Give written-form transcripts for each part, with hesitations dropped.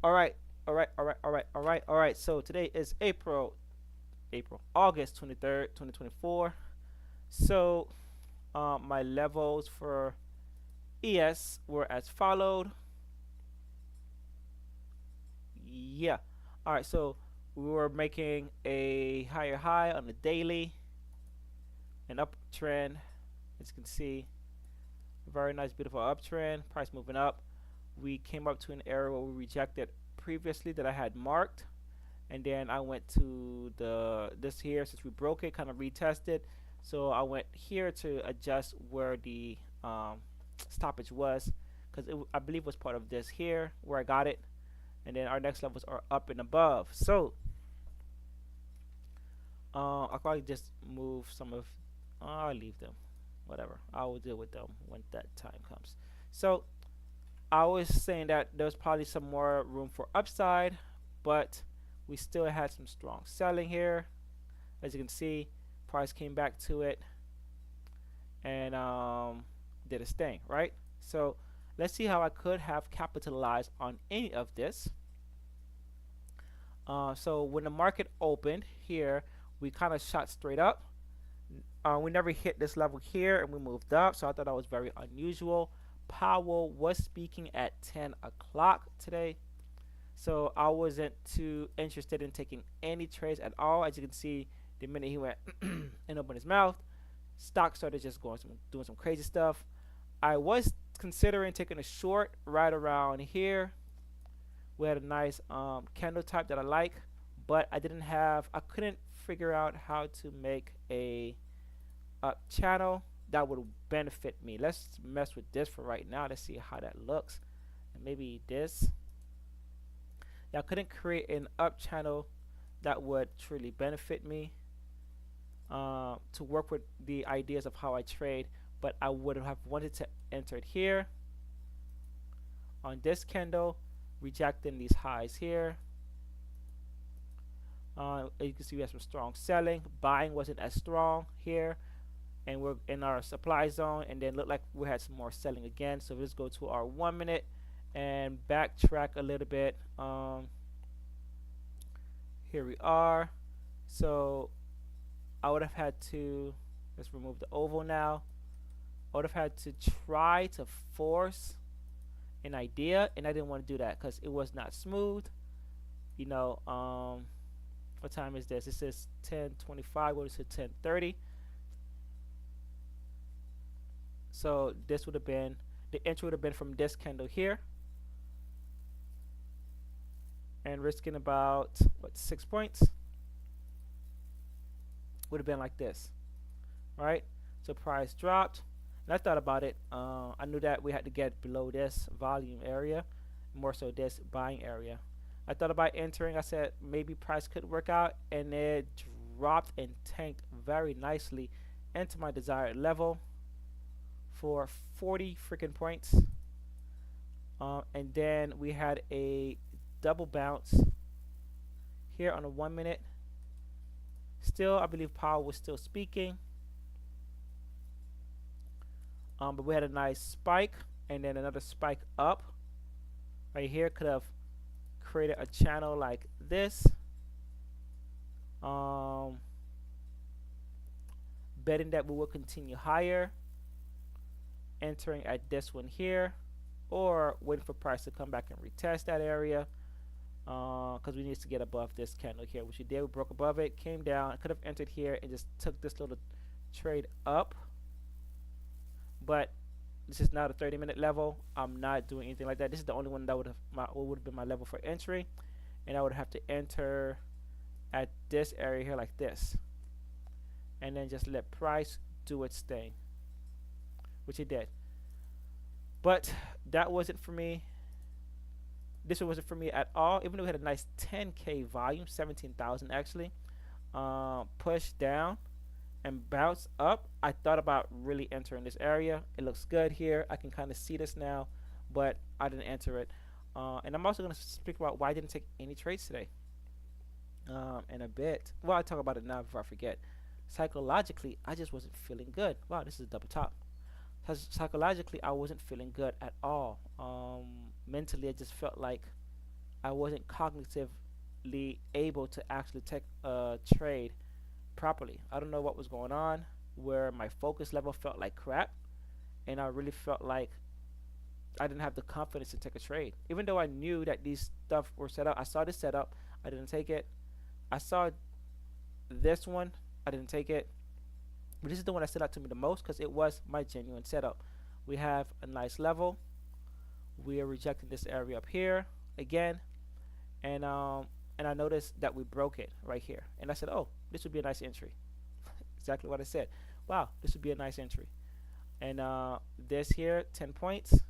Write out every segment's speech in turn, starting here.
All right, all right. So today is August 23rd, 2024. So my levels for ES were as followed. Yeah. All right. So we were making a higher high on the daily, an uptrend. As you can see, very nice, beautiful uptrend. Price moving up. We came up to an area where we rejected previously that I had marked, and then I went to the this here since we broke it, kind of retested. So I went here to adjust where the stoppage was, because I believe was part of this here where I got it, and then our next levels are up and above. So I'll probably just move some of. I'll leave them, whatever. I will deal with them when that time comes. So I was saying that there was probably some more room for upside, but we still had some strong selling here. As you can see, price came back to it and did its thing, right? So let's see how I could have capitalized on any of this. So when the market opened here, we kind of shot straight up. We never hit this level here and we moved up, so I thought that was very unusual. Powell was speaking at 10 o'clock today, so I wasn't too interested in taking any trades at all. As you can see, the minute he went and opened his mouth, stock started just doing some crazy stuff. I was considering taking a short right around here. We had a nice candle type that I like, but I couldn't figure out how to make a up channel that would benefit me. Let's mess with this for right now. Let's see how that looks. And maybe this. I couldn't create an up channel that would truly benefit me to work with the ideas of how I trade, but I would have wanted to enter it here on this candle, rejecting these highs here. You can see we have some strong selling. Buying wasn't as strong here, and we're in our supply zone, and then looked like we had some more selling again. So let's go to our 1 minute and backtrack a little bit. Here we are. So I would have had to, let's remove the oval now. I would have had to try to force an idea, and I didn't want to do that because it was not smooth. You know, what time is this? This is 10:25. What is it? 10:30. So this would have been, the entry would have been from this candle here, and risking about what, 6 points would have been like this, right? So price dropped, and I thought about it. I knew that we had to get below this volume area, more so this buying area. I thought about entering. I said maybe price could work out, and it dropped and tanked very nicely into my desired level for 40 freaking points. And then we had a double bounce here on a 1 minute. Still, I believe Powell was still speaking. But we had a nice spike and then another spike up right here. Could have created a channel like this. Betting that we will continue higher, entering at this one here, or waiting for price to come back and retest that area, because we need to get above this candle here, which we did. We broke above it, came down. I could have entered here and just took this little trade up, but this is not a 30-minute level. I'm not doing anything like that. This is the only one that would have been my level for entry, and I would have to enter at this area here like this, and then just let price do its thing, which it did. But that wasn't for me. This one wasn't for me at all. Even though we had a nice 10K volume, 17,000 actually, pushed down and bounced up. I thought about really entering this area. It looks good here. I can kind of see this now, but I didn't enter it. And I'm also going to speak about why I didn't take any trades today in a bit. Well, I'll talk about it now before I forget. Psychologically, I just wasn't feeling good. Wow, this is a double top. Psychologically, I wasn't feeling good at all. Mentally, I just felt like I wasn't cognitively able to actually take a trade properly. I don't know what was going on, where my focus level felt like crap, and I really felt like I didn't have the confidence to take a trade. Even though I knew that these stuff were set up, I saw this setup, I didn't take it. I saw this one, I didn't take it. But this is the one that stood out to me the most because it was my genuine setup. We have a nice level. We are rejecting this area up here again, and I noticed that we broke it right here. And I said, oh, this would be a nice entry. Exactly what I said. Wow, this would be a nice entry. And this here, 10 points.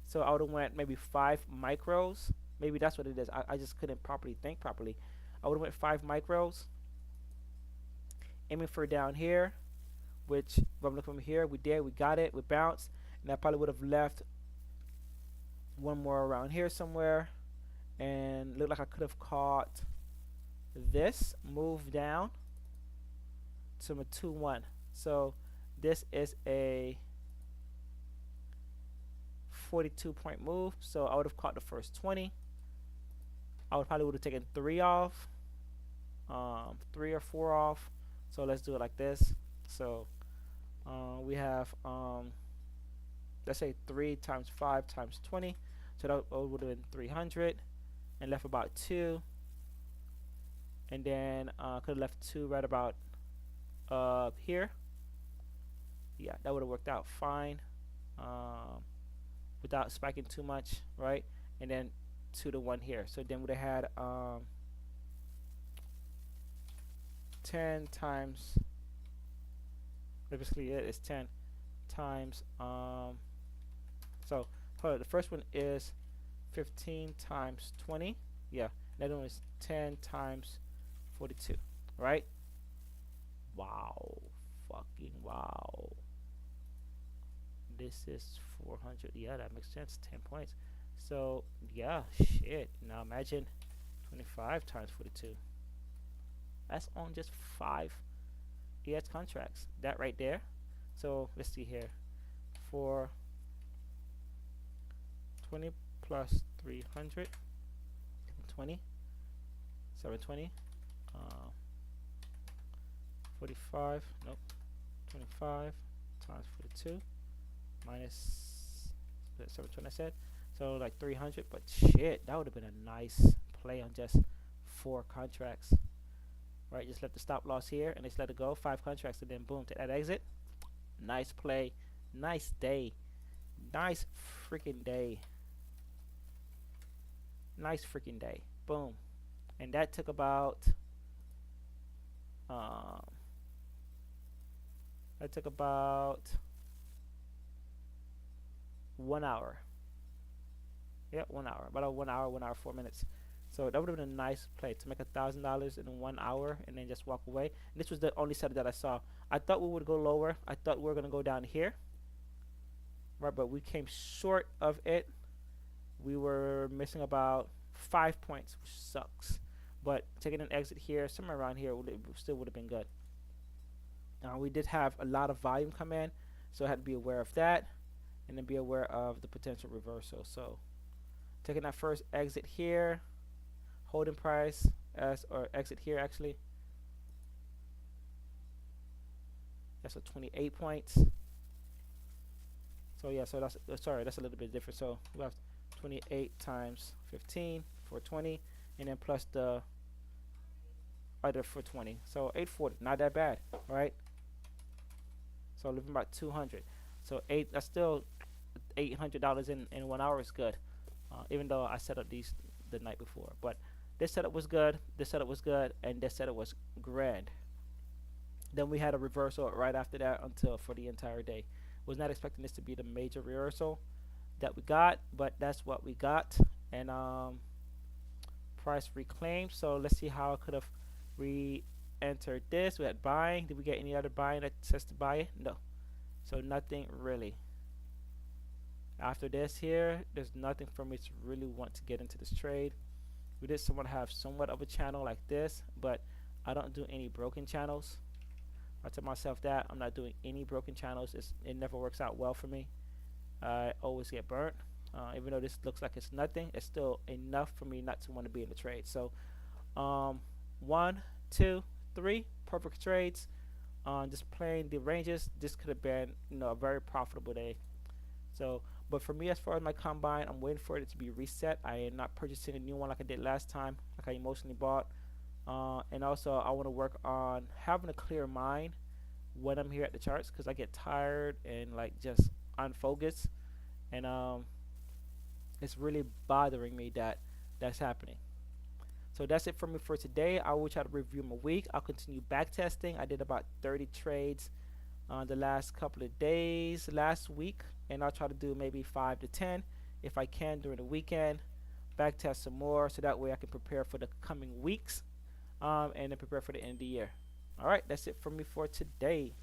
So I would have went maybe 5 micros. Maybe that's what it is. I just couldn't properly think properly. I would have went 5 micros, aiming for down here, which if I'm looking from here, we did, we got it, we bounced, and I probably would have left one more around here somewhere, and looked like I could have caught this move down to a 2-1. So this is a 42-point move. So I would have caught the first 20. I would probably would have taken 3 off, 3 or 4 off. So let's do it like this. So we have let's say 3 times 5 times 20. So that would have been 300, and left about 2. And then could have left 2 right about here. Yeah, that would have worked out fine, without spiking too much, right? And then 2 to 1 here. So then would have had 10 times, basically it is 10 times so hold on, the first one is 15 times 20. Yeah, that one is 10 times 42, right? Wow, fucking wow. This is 400. Yeah, that makes sense. 10 points. So yeah, shit. Now imagine 25 times 42. That's on just 5 EX contracts. That right there. So let's see here. For 20 plus 300, 20, 720, 45, nope, 25 times 42 minus 720 I said. So like 300, but shit, that would have been a nice play on just 4 contracts. Right, just let the stop loss here and just let it go. 5 contracts and then boom, take that exit. Nice play. Nice day. Nice freaking day. Nice freaking day. Boom. And that took about 1 hour. Yeah, 1 hour. About 1 hour, 1 hour, 4 minutes. So that would have been a nice play to make $1,000 in 1 hour and then just walk away. And this was the only setup that I saw. I thought we would go lower. I thought we were gonna go down here, right? But we came short of it. We were missing about 5 points, which sucks. But taking an exit here, somewhere around here, still would have been good. We did have a lot of volume come in, so I had to be aware of that, and then be aware of the potential reversal. So taking that first exit here. Holding price or exit here actually. That's a 28 points. So yeah, so that's sorry, that's a little bit different. So we have 28 times 15 for 20, and then plus the other for 20. So 840, not that bad, right? So living about 200. So that's still $800 in 1 hour is good. Even though I set up these the night before, but this setup was good, this setup was good, and this setup was grand. Then we had a reversal right after that until for the entire day. Was not expecting this to be the major reversal that we got, but that's what we got. And price reclaimed. So let's see how I could have re-entered this. We had buying. Did we get any other buying that says to buy it? No. So nothing really. After this here, there's nothing for me to really want to get into this trade. We did have somewhat of a channel like this, but I don't do any broken channels. I tell myself that I'm not doing any broken channels. It never works out well for me. I always get burnt. Even though this looks like it's nothing, it's still enough for me not to want to be in the trade. So um, 1, 2, 3, perfect trades. Just playing the ranges, this could have been, a very profitable day. So, but for me, as far as my combine, I'm waiting for it to be reset. I am not purchasing a new one like I did last time, like I emotionally bought. And also, I want to work on having a clear mind when I'm here at the charts, because I get tired and like just unfocused, and it's really bothering me that that's happening. So that's it for me for today. I will try to review my week. I'll continue back testing. I did about 30 trades the last couple of days last week, and I'll try to do maybe 5 to 10 if I can during the weekend. Back test some more so that way I can prepare for the coming weeks, and then prepare for the end of the year. All right, that's it for me for today.